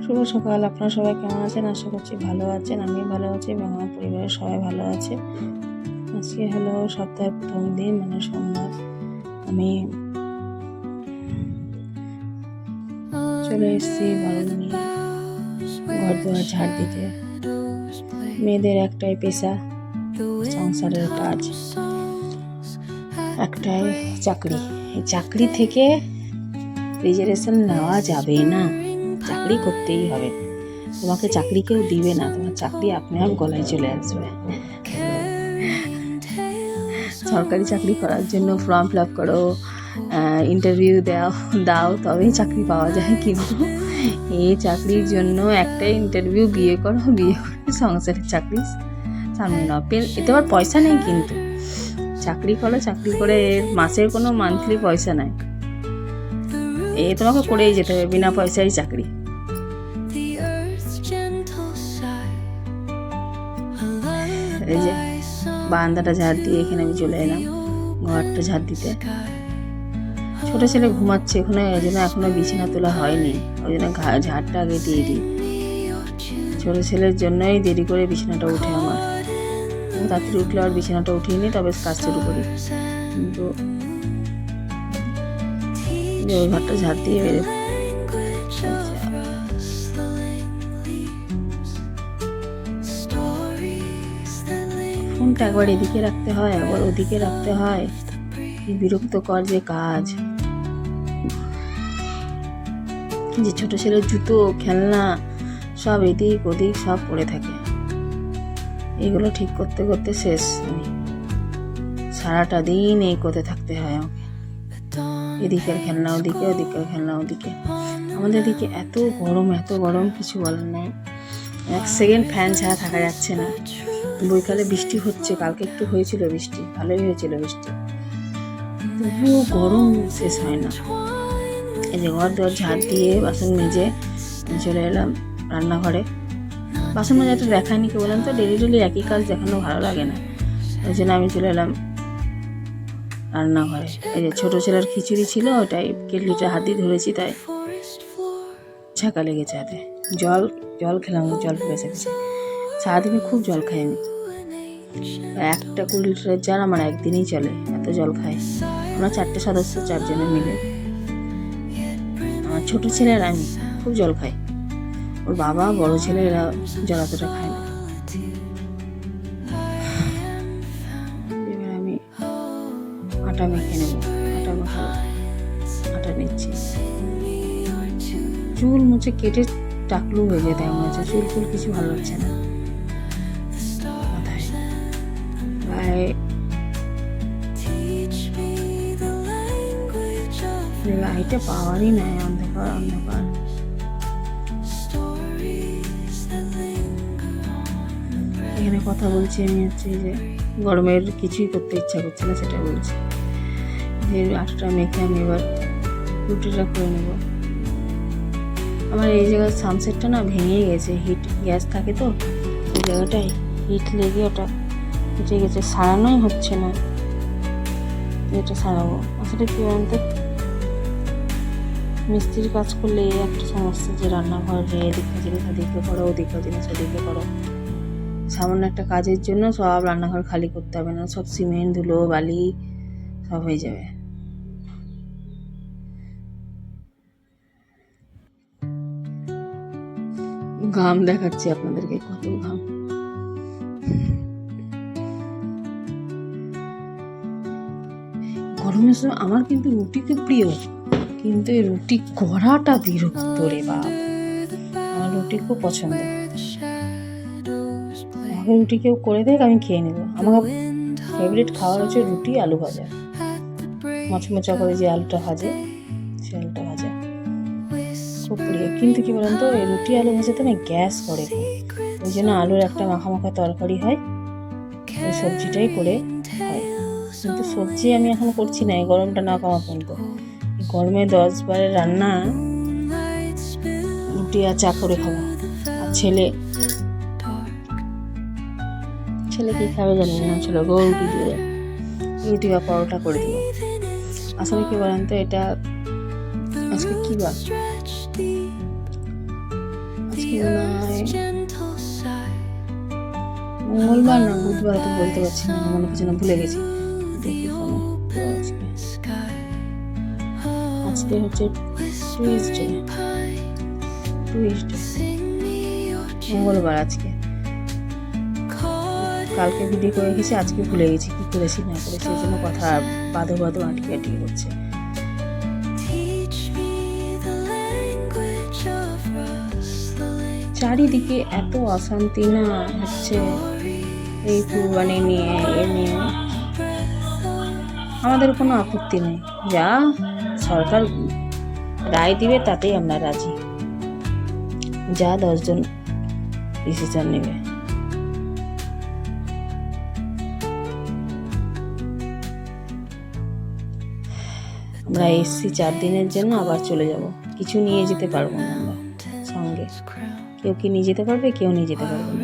শুভ সকাল। আপনারা সবাই কেমন আছেন? আশা করছি ভালো আছেন। আমি ভালো আছি এবং আমার পরিবারের সবাই ভালো আছে। আজকে হলো সপ্তাহের প্রথম দিন, মানে সোমবার। আমি চলে এসেছি বারণ নিয়ে ঘর দুয়ার ঝাড় দিতে। মেয়েদের একটাই পেশা, সংসারের কাজ, একটাই চাকরি। এই চাকরি থেকে রিজার্ভেশন নেওয়া যাবে না, চাকরি করতেই হবে। তোমাকে চাকরি কেউ দিবে না, তোমার চাকরি আপনি আপ গলায় চলে আসবে। সরকারি চাকরি করার জন্য ফর্ম ফিল আপ করো, ইন্টারভিউ দাও, তবেই চাকরি পাওয়া যায়। কিন্তু এই চাকরির জন্য একটাই ইন্টারভিউ, বিয়ে করো, বিয়ে করে সংসারের চাকরি সামনে নাও। এতে আবার পয়সা নেই, কিন্তু চাকরি করো, চাকরি করে মাসের কোনো মান্থলি পয়সা নেই। তোমাকে করেই যেতে হবে, বিনা পয়সায় চাকরি। এই যে বারান্দাটা ঝাড় দিয়ে এখানে আমি চলে এলাম ঘরটা ঝাড় দিতে। ছোট ছেলে ঘুমাচ্ছে ওখানে, ওই জন্য এখনো বিছানা তোলা হয়নি, ওই জন্য ঝাড়টা আগে দিয়ে দিই। ছোট ছেলের জন্যই দেরি করে বিছানাটা উঠে আমার। তাড়াতাড়ি উঠলে আর বিছানাটা উঠিয়ে নিই, তবে কাজ শুরু করি। কিন্তু ওই ঘরটা ঝাড় দিয়ে বেরো। ফোনটা একবার এদিকে রাখতে হয়, একবার ওদিকে রাখতে হয়। বিরক্তকর যে কাজ। যে ছোট ছেলের জুতো, খেলনা সব এদিক ওদিক সব পড়ে থাকে। এগুলো ঠিক করতে করতে শেষ। আমি সারাটা দিন এই করতে থাকতে হয় আমাকে। এদিকের খেলনা ওদিকে, ওদিকের খেলনা ওদিকে। আমাদের দিকে এত গরম কিছু বলার নেই। এক সেকেন্ড ফ্যান ছাড়া থাকা যাচ্ছে না। বৈকালে বৃষ্টি হচ্ছে, কালকে একটু হয়েছিল বৃষ্টি, ভালোই হয়েছিল বৃষ্টি, তবুও গরম শেষ হয় না। এই যে ঘর দর ঝাড় দিয়ে বাসন মেজে চলে এলাম রান্নাঘরে। বাসন মাজাটা দেখায়নি, কে বললাম তো, ডেলি একই কাজ দেখানো ভালো লাগে না। ওই জন্য আমি চলে এলাম রান্নাঘরে। এই যে ছোটো ছেলের খিচুড়ি ছিল, ওটাই কেটলিটা হাত দিয়ে ধরেছি, তাই ছাকা লেগেছে হাতে। জল খেলাম, জল ফেলেছে। সারাদিনে খুব জল খাই আমি। একটা 20 লিটারের জার আমার একদিনই চলে, এত জল খাই। আমরা 4টে সদস্য, 4 জনে মিলে। আমার ছোট ছেলে আর আমি খুব জল খাই। ওর বাবা, বড় ছেলে, এরা জল অতটা খায় না। এবার আমি আটা মেখে নেব। আটা নিচ্ছি। চুল মুছে কেটে টাকলু হয়ে যেতে মনে হচ্ছে। চুল ফুল কিছু ভালো লাগছে না মাথায়, গায়ে। লাইটে পাওয়ারই নাই, অন্ধকার। এখানে কথা বলছি আমি, হচ্ছে যে গরমের কিছুই করতে ইচ্ছা করছে না, সেটা বলছি। যে আটাটা মেখে আমি এবার রুটিটা করে নেব। আমার এই জায়গার সানসেটটা না ভেঙেই গেছে, হিট গ্যাস থাকে তো ওই জায়গাটায় হিট লেগে ওটা উঠে গেছে, সারানোই হচ্ছে না। এটা সারাবো আসলে কি বলতে, মিস্ত্রির কাজ করলে এই একটা সমস্যা, যে রান্নাঘরে এদিকে জিনিস ওদিকে করো, ওদিকে জিনিস ওদিকে করো। সামান্য একটা কাজের জন্য সব রান্নাঘর খালি করতে হবে না, সব সিমেন্ট, ধুলো, বালি সব হয়ে যাবে। ঘাম দেখাচ্ছি আপনাদেরকে, কত ঘাম। গরমের সময় আমার কিন্তু রুটি খুব প্রিয়, কিন্তু এই রুটি করাটা বিরক্ত রে বাপ। আমার রুটি খুব পছন্দ, আমাকে রুটি কেউ করে দেখ, আমি খেয়ে নেব। আমার ফেভারিট খাবার হচ্ছে রুটি, আলু ভাজা, মোচমোচা করে যে আলুটা ভাজে, সে আলুটা ভাজা খুব প্রিয়। কিন্তু কি বলেন তো, এই রুটি আলু ভাজাতে না গ্যাস করে খুব, ওই জন্য আলুর একটা মাখা তরকারি হয়, ওই সবজিটাই করে হয়। কিন্তু সবজি আমি এখন করছি না, এই গরমটা না কমা পর্যন্ত। গরমে 10-12 রান্না, রুটি আর চা করে খাবো। আর ছেলে কি খাবে জানি না, ছেলেকেও রুটি দিয়ে, রুটি বা পরোটা করে দেবো। আসলে কি বলেন তো, এটা আজকে কি বার, মঙ্গলবার না বুধবার তো বলতে পারছি না, মনে হচ্ছে না ভুলে গেছি। আজকে হচ্ছে টুইসডে, মঙ্গলবার আজকে। কালকে ভিডিও করে গেছি, আজকে ভুলে গেছি কি করেছি না করে, সেই জন্য কথা বাঁধো আটকে করছে। চারিদিকে এত অশান্তি না হচ্ছে এই কুরবানি নিয়ে, এ নিয়ে আমাদের কোনো আপত্তি নেই, যা সরকার রায় দিবে তাতেই আমরা রাজি, যা 10 জন ডিসিশন নেবে। আমরা এসছি 4 দিনের জন্য, আবার চলে যাব, কিছু নিয়ে যেতে পারবো না আমরা সঙ্গে। কেউ কি নিয়ে যেতে পারবে, কেউ নিয়ে যেতে পারবে না।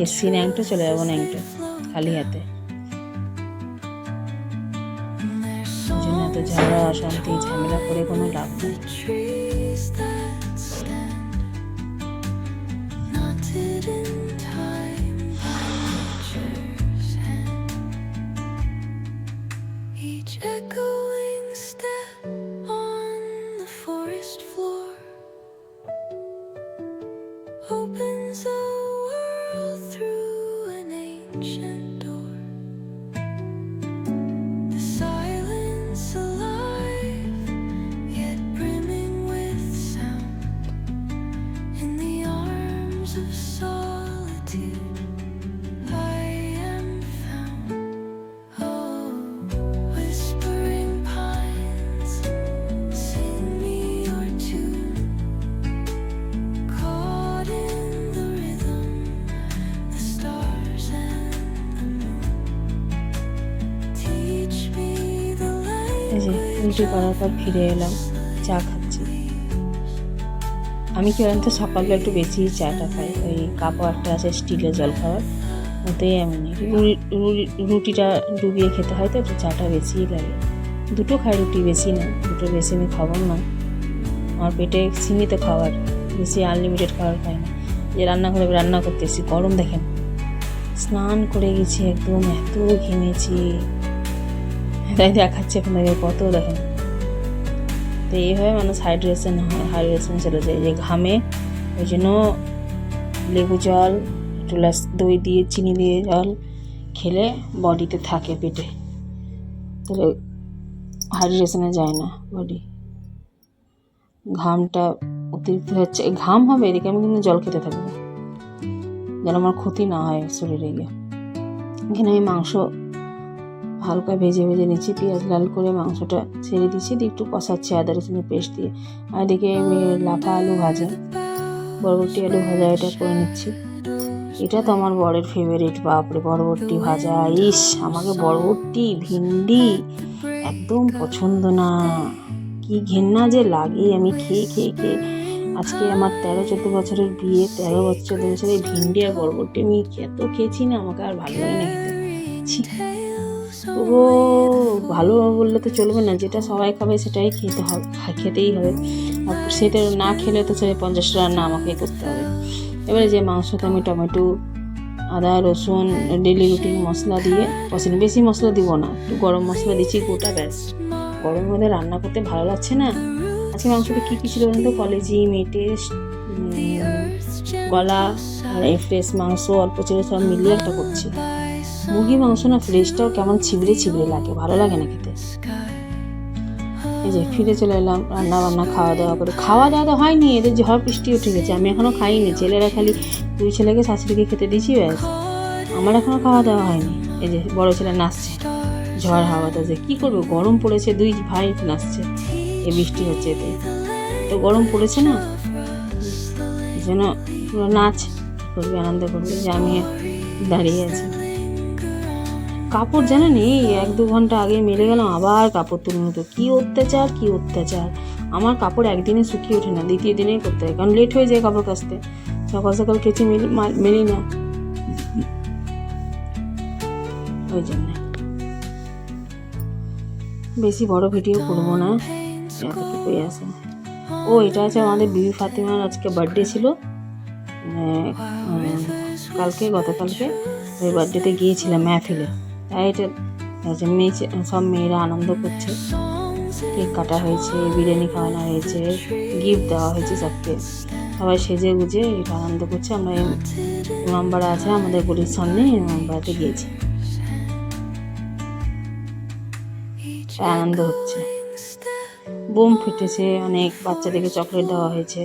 এসছি ন্যাংটো, চলে যাবো ন্যাংটো খালি হাতে। ওই জন্য এত ঝগড়া অশান্তি ঝামেলা করে কোনো লাভ নেই। Opens a world through an ancient door. The silence alive, yet brimming with sound. In the arms of solitude, I am found. Oh, whispering pines, sing me your tune. রুটি করার পর ফিরে এলাম, চা খাচ্ছি। আমি কি বলেন তো, সকালবেলা একটু বেশি চাটা খাই, ওই কাপও একটা আছে স্টিলের জল খাওয়ার, ওতেই আমি রুটিটা ডুবিয়ে খেতে হয় তো একটু চাটা বেশিই লাগে। 2টো খাই রুটি, বেশি না, 2টো বেশি আমি খাবো না, আমার পেটে সীমিত খাবার, বেশি আনলিমিটেড খাবার খাই না। যে রান্নাঘরে রান্না করতে এসেছি, গরম দেখেন, স্নান করে গেছি একদম, এত ঘেমেছি, তাই দেখাচ্ছে এখন থেকে কত দেখেন। তো এইভাবে মানুষ হাইড্রেশন চলে যায়, যে ঘামে। ওই জন্য লেবু জল, একটু দই দিয়ে চিনি দিয়ে জল খেলে বডিতে থাকে, পেটে, তাহলে হাইড্রেশনে যায় না বডি। ঘামটা অতিরিক্ত হচ্ছে, ঘাম হবে এদিকে, আমি কিন্তু জল খেতে থাকবো যেন আমার ক্ষতি না হয় শরীরে গিয়ে। এখানে আমি মাংস হালকা ভেজে নিচ্ছি, পেঁয়াজ লাল করে মাংসটা ছেড়ে দিচ্ছি, দিয়ে একটু কষাচ্ছি আদা রসুনের পেস্ট দিয়ে। আর এদিকে লাফা আলু ভাজা, বরবটি আলু ভাজা, এটা করে নিচ্ছি। এটা তো আমার বরের ফেভারিট, বাপরে, বরবটি ভাজা। ইস, আমাকে বরবটি ভিন্ডি একদম পছন্দ না, কি ঘেন্না যে লাগে। আমি খেয়ে আজকে আমার 13-14 বছরের বিয়ে, 13 বছরের ভিন্ডি আর বরবটি আমি এত খেয়েছি না, আমাকে আর ভালো লাগে না খেতে। তবুও ভালো বললে তো চলবে না, যেটা সবাই খাবে সেটাই খেতেই হবে। আর সেটা না খেলে তো সে 50টা রান্না আমাকে করতে হবে। এবারে যে মাংসতে আমি টমেটো, আদা রসুন, ডেলি রুটিন মশলা দিয়ে কষিনি, বেশি মশলা দিব না, একটু গরম মশলা দিচ্ছি গোটা, ব্যাস। গরমের মধ্যে রান্না করতে ভালো লাগছে না। আজকে মাংসটা কী ছিল বলুন তো, কলেজি, মেটে, গলা আর এই ফ্রেশ মাংস অল্প ছিল, সব মিলিয়ে একটা করছি। মুরগি মাংস না ফ্রেশটাও কেমন ছিবড়ে লাগে, ভালো লাগে না খেতে। এই যে ফিরে চলে এলাম, রান্না বান্না খাওয়া দাওয়া করে। খাওয়া দাওয়া তো হয়নি, এদের ঝড় বৃষ্টি উঠে গেছে, আমি এখনও খাইনি। ছেলেরা খালি 2 ছেলেকে শাশুড়িকে খেতে দিয়েছি, ব্যাস, আমার এখনও খাওয়া দাওয়া হয়নি। এই যে বড় ছেলে নাচছে ঝড় হাওয়াতে, যে কী করবে, গরম পড়েছে, 2 ভাই নাচছে, এই বৃষ্টি হচ্ছে, এতে তো গরম পড়েছে না, এই জন্য পুরো নাচ করবে, আনন্দ করবে, যে আমি দাঁড়িয়ে আছি। কাপড় জানেন, এই 1-2 ঘন্টা আগে মেলে গেলাম, আবার কাপড় তুলে নিত। কি অত্যাচার। আমার কাপড় একদিনে শুকিয়ে ওঠে না, দ্বিতীয় দিনেই করতে হয়, কারণ লেট হয়ে যায় কাপড় কাচতে। সকাল কেচে মেলি না, ওই জন্য। বেশি বড় ভিডিও করবো না, এতটুকুই আছে। ও এটা আছে আমাদের বিবি ফাতিমার আজকে বার্থডে ছিল, গতকালকে ওই বার্থডেতে গিয়েছিলাম মেহফিলে, তাই এটা সব মেয়েরা আনন্দ করছে, কেক কাটা হয়েছে, বিরিয়ানি খাওয়ানো হয়েছে, গিফট দেওয়া হয়েছে সবকে, সবাই সেজে গুজে এটা আনন্দ করছে। আমরা ইমামবাড়া আছে আমাদের গলির সামনে, ইমামবাড়াতে গিয়েছি, আনন্দ হচ্ছে। বোম ফেটেছে, অনেক বাচ্চাদেরকে চকলেট দেওয়া হয়েছে।